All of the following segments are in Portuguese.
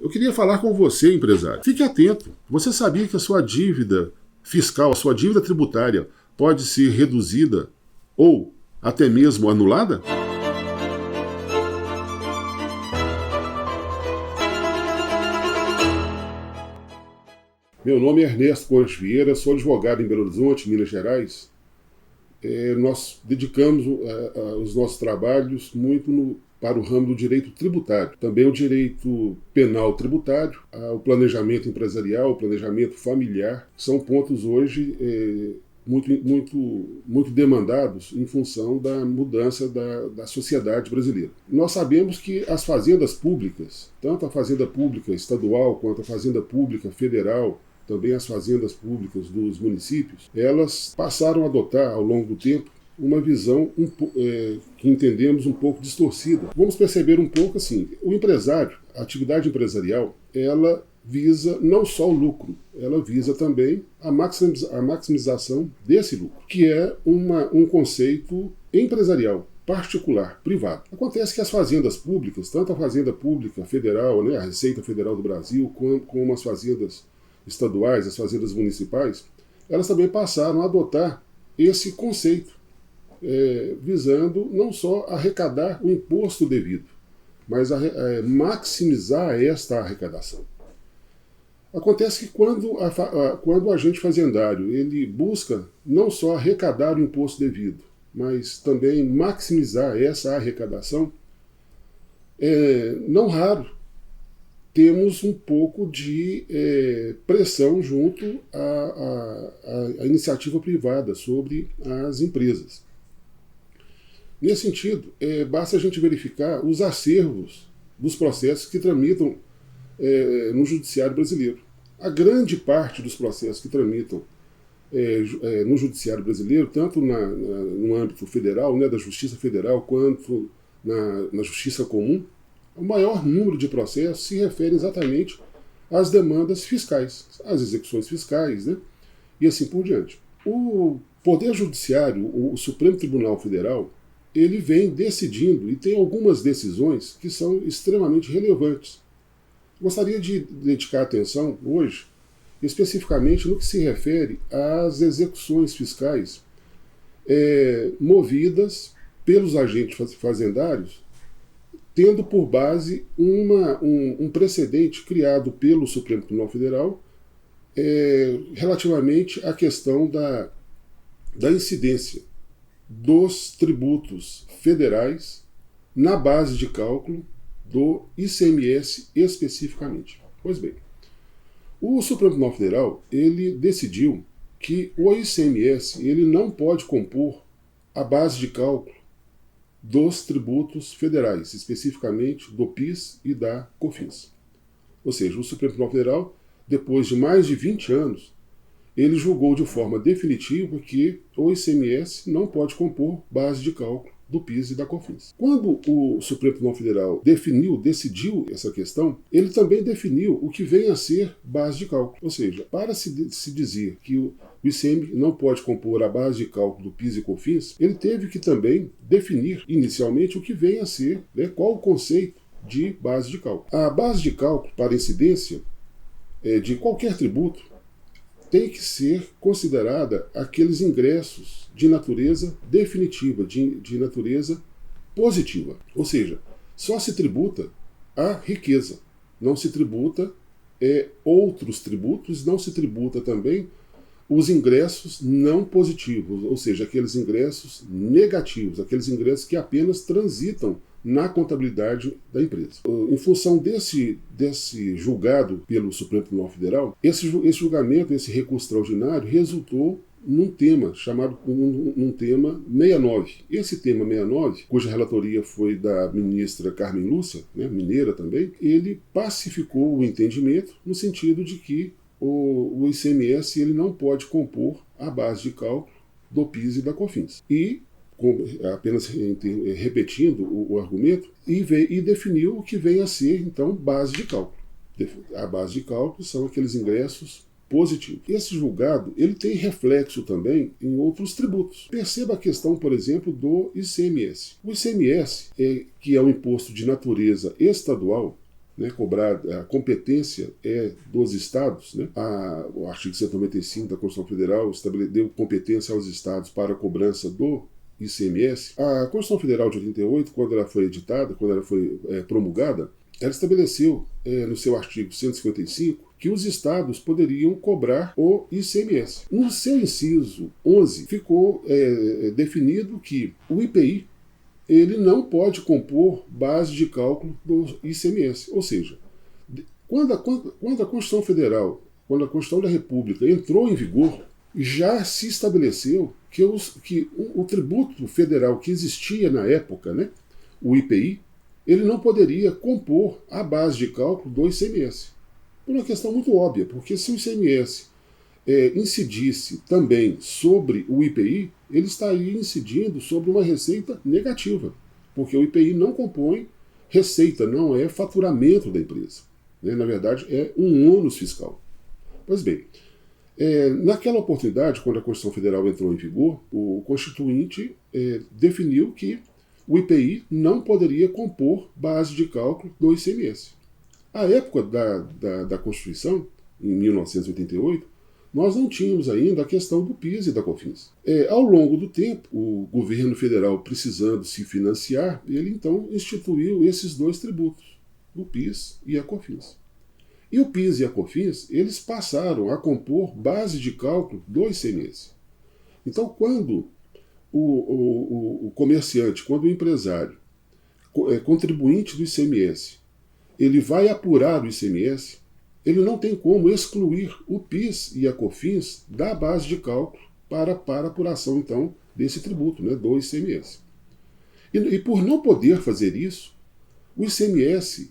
Eu queria falar com você, empresário. Fique atento. Você sabia que a sua dívida fiscal, a sua dívida tributária pode ser reduzida ou até mesmo anulada? Meu nome é Ernesto Conte Vieira, sou advogado em Belo Horizonte, Minas Gerais. Nós dedicamos os nossos trabalhos muito para o ramo do direito tributário. Também o direito penal tributário, o planejamento empresarial, o planejamento familiar, são pontos hoje muito demandados em função da mudança da sociedade brasileira. Nós sabemos que as fazendas públicas, tanto a fazenda pública estadual quanto a fazenda pública federal, também as fazendas públicas dos municípios, elas passaram a adotar, ao longo do tempo, uma visão que entendemos um pouco distorcida. Vamos perceber um pouco assim, o empresário, a atividade empresarial, ela visa não só o lucro, ela visa também a maximização desse lucro, que é um conceito empresarial, particular, privado. Acontece que as fazendas públicas, tanto a Fazenda Pública Federal, a Receita Federal do Brasil, como as fazendas estaduais, as fazendas municipais, elas também passaram a adotar esse conceito, visando não só arrecadar o imposto devido, mas maximizar esta arrecadação. Acontece que quando o agente fazendário ele busca não só arrecadar o imposto devido, mas também maximizar essa arrecadação, não raro temos um pouco de pressão junto à iniciativa privada sobre as empresas. Nesse sentido, basta a gente verificar os acervos dos processos que tramitam no judiciário brasileiro. A grande parte dos processos que tramitam no judiciário brasileiro, tanto no âmbito federal, da Justiça Federal, quanto na Justiça Comum, o maior número de processos se refere exatamente às demandas fiscais, às execuções fiscais, e assim por diante. O Poder Judiciário, o Supremo Tribunal Federal, ele vem decidindo e tem algumas decisões que são extremamente relevantes. Gostaria de dedicar atenção hoje, especificamente no que se refere às execuções fiscais movidas pelos agentes fazendários, tendo por base um precedente criado pelo Supremo Tribunal Federal relativamente à questão da incidência dos tributos federais na base de cálculo do ICMS especificamente. Pois bem, o Supremo Tribunal Federal ele decidiu que o ICMS ele não pode compor a base de cálculo dos tributos federais, especificamente do PIS e da COFINS. Ou seja, o Supremo Tribunal Federal, depois de mais de 20 anos, ele julgou de forma definitiva que o ICMS não pode compor base de cálculo do PIS e da COFINS. Quando o Supremo Tribunal Federal decidiu essa questão, ele também definiu o que vem a ser base de cálculo. Ou seja, para se dizer que o ICM não pode compor a base de cálculo do PIS e COFINS, ele teve que também definir inicialmente o que vem a ser, qual o conceito de base de cálculo. A base de cálculo para incidência de qualquer tributo tem que ser considerada aqueles ingressos de natureza definitiva, de natureza positiva. Ou seja, só se tributa a riqueza, não se tributa outros tributos, não se tributa também os ingressos não positivos, ou seja, aqueles ingressos negativos, aqueles ingressos que apenas transitam na contabilidade da empresa. Em função desse julgado pelo Supremo Tribunal Federal, esse julgamento, esse recurso extraordinário, resultou num tema chamado tema 69. Esse tema 69, cuja relatoria foi da ministra Carmen Lúcia, mineira também, ele pacificou o entendimento no sentido de que o ICMS ele não pode compor a base de cálculo do PIS e da COFINS. E, apenas repetindo o argumento, e definiu o que vem a ser, então, base de cálculo. A base de cálculo são aqueles ingressos positivos. Esse julgado ele tem reflexo também em outros tributos. Perceba a questão, por exemplo, do ICMS. O ICMS, que é um imposto de natureza estadual, né, cobrar, a competência é dos estados, né? O artigo 195 da Constituição Federal deu competência aos estados para a cobrança do ICMS. A Constituição Federal de 88, quando ela foi editada, quando ela foi promulgada, ela estabeleceu no seu artigo 155 que os estados poderiam cobrar o ICMS. No seu inciso 11 ficou definido que o IPI ele não pode compor base de cálculo do ICMS. Ou seja, quando a Constituição Federal, quando a Constituição da República entrou em vigor, já se estabeleceu que o tributo federal que existia na época, né, o IPI, ele não poderia compor a base de cálculo do ICMS. Por uma questão muito óbvia, porque se o ICMS incidisse também sobre o IPI, ele estaria incidindo sobre uma receita negativa, porque o IPI não compõe receita, não é faturamento da empresa. Né? Na verdade, é um ônus fiscal. Pois bem, naquela oportunidade, quando a Constituição Federal entrou em vigor, o Constituinte definiu que o IPI não poderia compor base de cálculo do ICMS. À época da Constituição, em 1988, nós não tínhamos ainda a questão do PIS e da COFINS. Ao longo do tempo, o governo federal, precisando se financiar, ele então instituiu esses dois tributos, o PIS e a COFINS. E o PIS e a COFINS, eles passaram a compor base de cálculo do ICMS. Então, quando o comerciante, quando o empresário, contribuinte do ICMS, ele vai apurar o ICMS, ele não tem como excluir o PIS e a COFINS da base de cálculo para a apuração, então, desse tributo, né, do ICMS. E por não poder fazer isso, o ICMS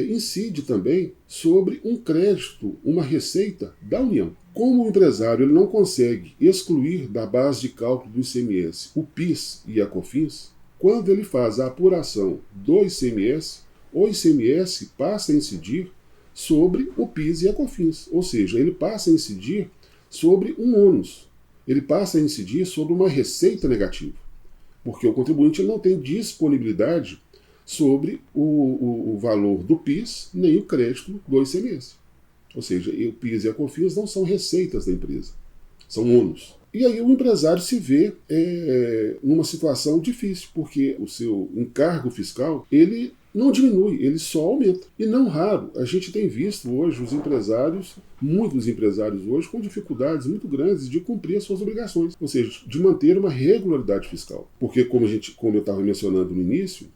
incide também sobre um crédito, uma receita da União. Como o empresário ele não consegue excluir da base de cálculo do ICMS o PIS e a COFINS, quando ele faz a apuração do ICMS, o ICMS passa a incidir sobre o PIS e a COFINS, ou seja, ele passa a incidir sobre um ônus, ele passa a incidir sobre uma receita negativa, porque o contribuinte não tem disponibilidade sobre o valor do PIS nem o crédito do ICMS. Ou seja, o PIS e a COFINS não são receitas da empresa, são ônus. E aí o empresário se vê numa situação difícil, porque o seu encargo fiscal, ele não diminui, ele só aumenta. E não raro, a gente tem visto hoje os empresários, muitos empresários hoje, com dificuldades muito grandes de cumprir as suas obrigações, ou seja, de manter uma regularidade fiscal. Porque, como eu estava mencionando no início,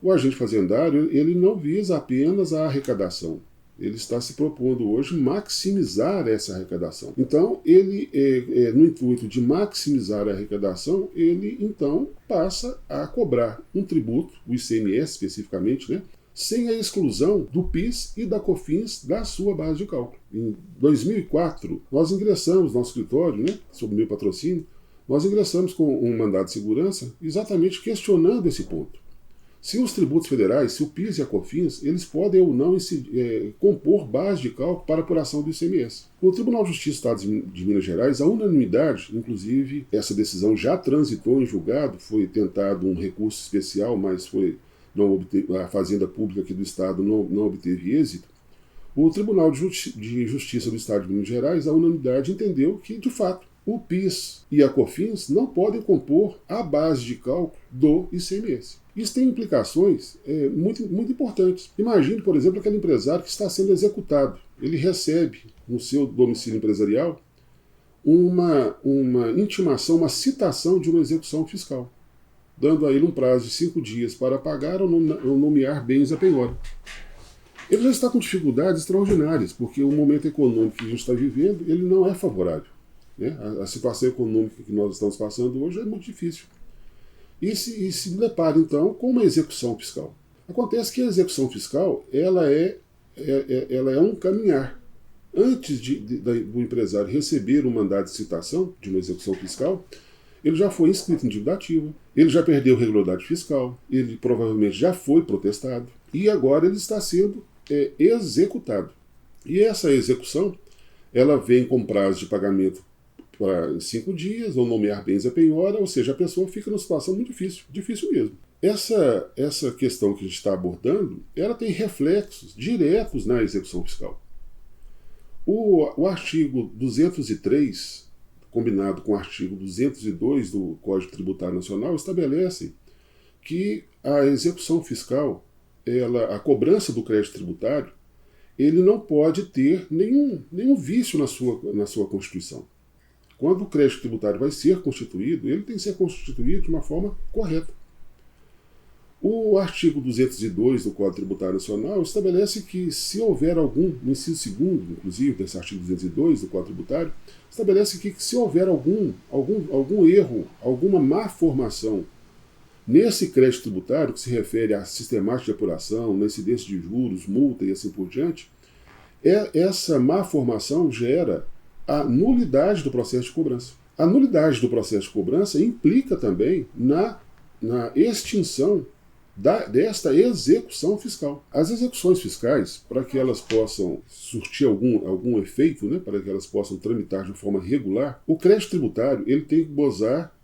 o agente fazendário ele não visa apenas a arrecadação. Ele está se propondo hoje maximizar essa arrecadação. Então, ele, no intuito de maximizar a arrecadação, ele então passa a cobrar um tributo, o ICMS especificamente, né, sem a exclusão do PIS e da COFINS da sua base de cálculo. Em 2004, nós ingressamos no nosso escritório, né, sob meu patrocínio, nós ingressamos com um mandado de segurança exatamente questionando esse ponto. Se os tributos federais, se o PIS e a COFINS, eles podem ou não compor base de cálculo para apuração do ICMS. O Tribunal de Justiça do Estado de Minas Gerais, a unanimidade, inclusive essa decisão já transitou em julgado, foi tentado um recurso especial, mas a Fazenda Pública aqui do Estado não obteve êxito. O Tribunal de Justiça do Estado de Minas Gerais, a unanimidade entendeu que, de fato, o PIS e a COFINS não podem compor a base de cálculo do ICMS. Isso tem implicações muito, muito importantes. Imagine, por exemplo, aquele empresário que está sendo executado. Ele recebe no seu domicílio empresarial uma intimação, uma citação de uma execução fiscal, dando a ele um prazo de 5 dias para pagar ou nomear bens a penhora. Ele já está com dificuldades extraordinárias, porque o momento econômico que a gente está vivendo ele não é favorável. Né? A situação econômica que nós estamos passando hoje é muito difícil. E se depara, então, com uma execução fiscal. Acontece que a execução fiscal ela é um caminhar. Antes do empresário receber um mandado de citação de uma execução fiscal, ele já foi inscrito em dívida ativa, ele já perdeu regularidade fiscal, ele provavelmente já foi protestado, e agora ele está sendo executado. E essa execução ela vem com prazo de pagamento para 5 dias, ou nomear bens a penhora, ou seja, a pessoa fica numa situação muito difícil mesmo. Essa questão que a gente está abordando, ela tem reflexos diretos na execução fiscal. O artigo 203, combinado com o artigo 202 do Código Tributário Nacional, estabelece que a execução fiscal, a cobrança do crédito tributário, ele não pode ter nenhum vício na sua constituição. Quando o crédito tributário vai ser constituído, ele tem que ser constituído de uma forma correta. O artigo 202 do Código Tributário Nacional estabelece que, se houver algum, no inciso 2º, inclusive, desse artigo 202 do Código Tributário, estabelece que, se houver algum erro, alguma má formação nesse crédito tributário, que se refere à sistemática de apuração, na incidência de juros, multa e assim por diante, essa má formação gera a nulidade do processo de cobrança. A nulidade do processo de cobrança implica também na extinção desta execução fiscal. As execuções fiscais, para que elas possam surtir algum efeito, né, para que elas possam tramitar de forma regular, o crédito tributário ele tem que gozar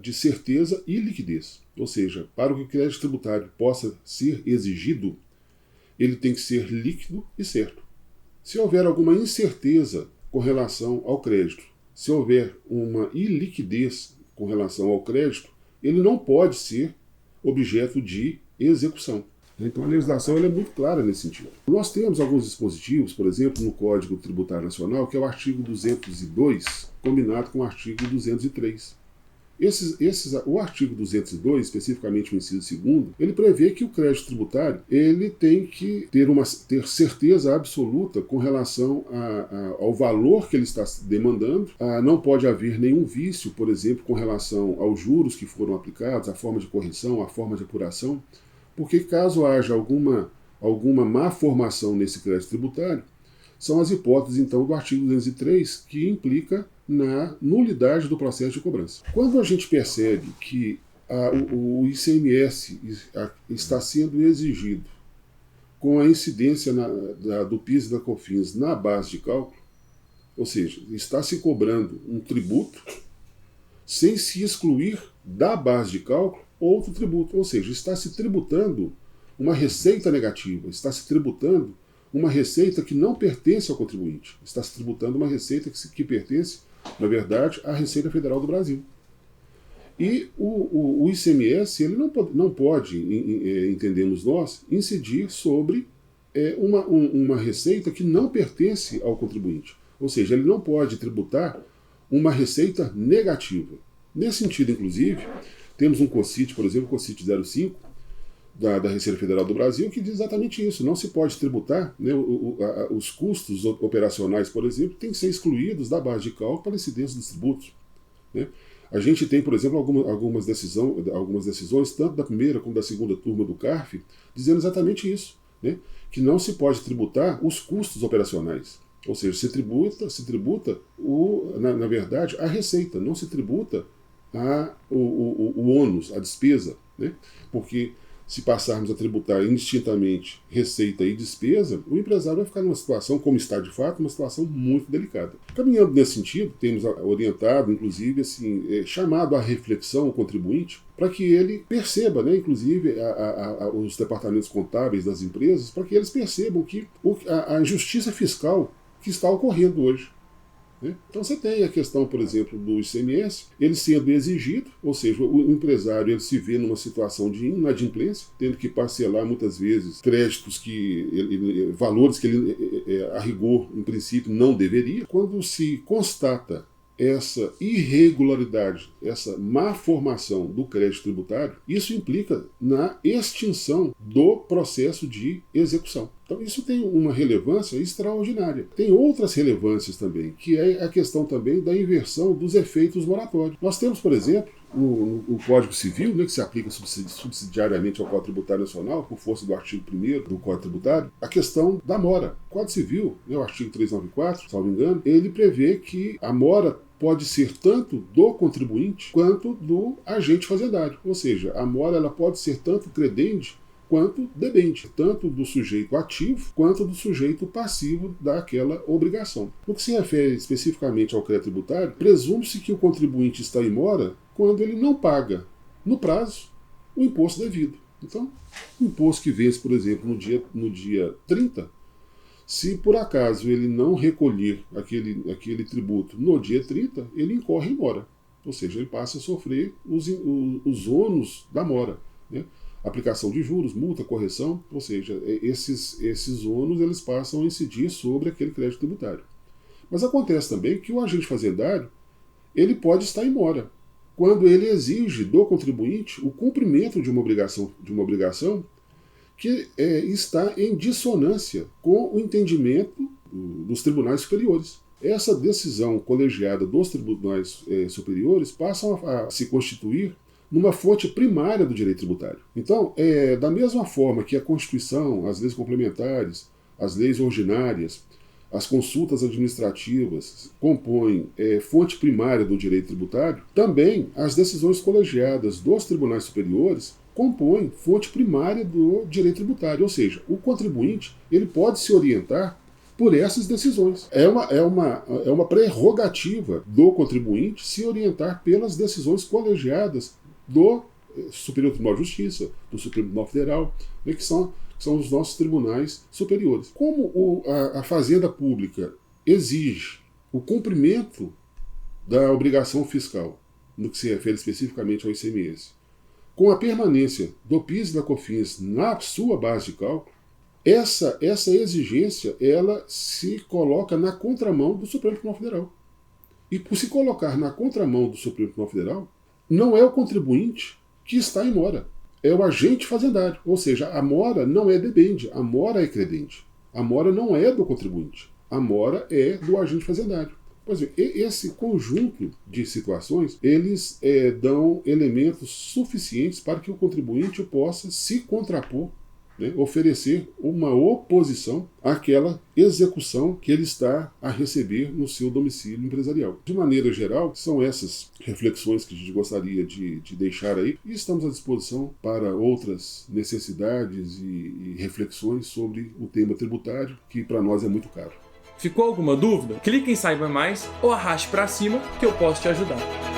de certeza e liquidez. Ou seja, para que o crédito tributário possa ser exigido, ele tem que ser líquido e certo. Se houver alguma incerteza com relação ao crédito, se houver uma iliquidez com relação ao crédito, ele não pode ser objeto de execução. Então a legislação ela é muito clara nesse sentido. Nós temos alguns dispositivos, por exemplo, no Código Tributário Nacional, que é o artigo 202, combinado com o artigo 203. O artigo 202, especificamente o inciso 2º, ele prevê que o crédito tributário ele tem que ter certeza absoluta com relação ao valor que ele está demandando. Não pode haver nenhum vício, por exemplo, com relação aos juros que foram aplicados, a forma de correção, a forma de apuração, porque caso haja alguma má formação nesse crédito tributário, são as hipóteses, então, do artigo 203, que implica na nulidade do processo de cobrança. Quando a gente percebe que o ICMS está sendo exigido com a incidência do PIS e da COFINS na base de cálculo, ou seja, está se cobrando um tributo sem se excluir da base de cálculo outro tributo, ou seja, está se tributando uma receita negativa, está se tributando uma receita que não pertence ao contribuinte, está se tributando uma receita que pertence, na verdade, à Receita Federal do Brasil. E o ICMS ele não pode, entendemos nós, incidir sobre uma receita que não pertence ao contribuinte. Ou seja, ele não pode tributar uma receita negativa. Nesse sentido, inclusive, temos um COCIT, por exemplo, o COCIT 05, da Receita Federal do Brasil, que diz exatamente isso. Não se pode tributar, né, os custos operacionais, por exemplo, têm que ser excluídos da base de cálculo para a incidência dos tributos. Né? A gente tem, por exemplo, algumas decisões, tanto da primeira como da segunda turma do CARF, dizendo exatamente isso, né? Que não se pode tributar os custos operacionais. Ou seja, se tributa na verdade, a receita, não se tributa o ônus, a despesa. Né? Porque se passarmos a tributar indistintamente receita e despesa, o empresário vai ficar numa situação, como está de fato, uma situação muito delicada. Caminhando nesse sentido, temos orientado, inclusive, assim, chamado à reflexão o contribuinte, para que ele perceba, né, inclusive os departamentos contábeis das empresas, para que eles percebam que a injustiça fiscal que está ocorrendo hoje. Então você tem a questão, por exemplo, do ICMS, ele sendo exigido, ou seja, o empresário ele se vê numa situação de inadimplência, tendo que parcelar muitas vezes créditos valores que ele, a rigor, em princípio, não deveria. Quando se constata essa irregularidade, essa má formação do crédito tributário, isso implica na extinção do processo de execução. Então isso tem uma relevância extraordinária. Tem outras relevâncias também, que é a questão também da inversão dos efeitos moratórios. Nós temos, por exemplo, o Código Civil, né, que se aplica subsidiariamente ao Código Tributário Nacional, por força do artigo 1º do Código Tributário, a questão da mora. O Código Civil, né, o artigo 394, salvo engano, ele prevê que a mora pode ser tanto do contribuinte quanto do agente fazendário. Ou seja, a mora ela pode ser tanto credente quanto debente, tanto do sujeito ativo quanto do sujeito passivo daquela obrigação. No que se refere especificamente ao crédito tributário, presume-se que o contribuinte está em mora quando ele não paga no prazo o imposto devido. Então, o imposto que vence, por exemplo, no dia 30, se por acaso ele não recolher aquele tributo no dia 30, ele incorre em mora. Ou seja, ele passa a sofrer os ônus da mora, né? Aplicação de juros, multa, correção, ou seja, esses ônus eles passam a incidir sobre aquele crédito tributário. Mas acontece também que o agente fazendário ele pode estar em mora quando ele exige do contribuinte o cumprimento de uma obrigação que está em dissonância com o entendimento dos tribunais superiores. Essa decisão colegiada dos tribunais superiores passa a se constituir numa fonte primária do direito tributário. Então, da mesma forma que a Constituição, as leis complementares, as leis ordinárias, as consultas administrativas compõem fonte primária do direito tributário, também as decisões colegiadas dos tribunais superiores compõem fonte primária do direito tributário, ou seja, o contribuinte ele pode se orientar por essas decisões. É uma prerrogativa do contribuinte se orientar pelas decisões colegiadas do Superior Tribunal de Justiça, do Supremo Tribunal Federal, né, que são os nossos tribunais superiores. Como a Fazenda Pública exige o cumprimento da obrigação fiscal, no que se refere especificamente ao ICMS, com a permanência do PIS e da COFINS na sua base de cálculo, essa exigência ela se coloca na contramão do Supremo Tribunal Federal. E por se colocar na contramão do Supremo Tribunal Federal, não é o contribuinte que está em mora, é o agente fazendário. Ou seja, a mora não é debende, a mora é credente. A mora não é do contribuinte, a mora é do agente fazendário. Pois bem, esse conjunto de situações, eles dão elementos suficientes para que o contribuinte possa se contrapor, né, oferecer uma oposição àquela execução que ele está a receber no seu domicílio empresarial. De maneira geral, são essas reflexões que a gente gostaria de deixar aí e estamos à disposição para outras necessidades e reflexões sobre o tema tributário, que para nós é muito caro. Ficou alguma dúvida? Clique em Saiba Mais ou arraste para cima que eu posso te ajudar.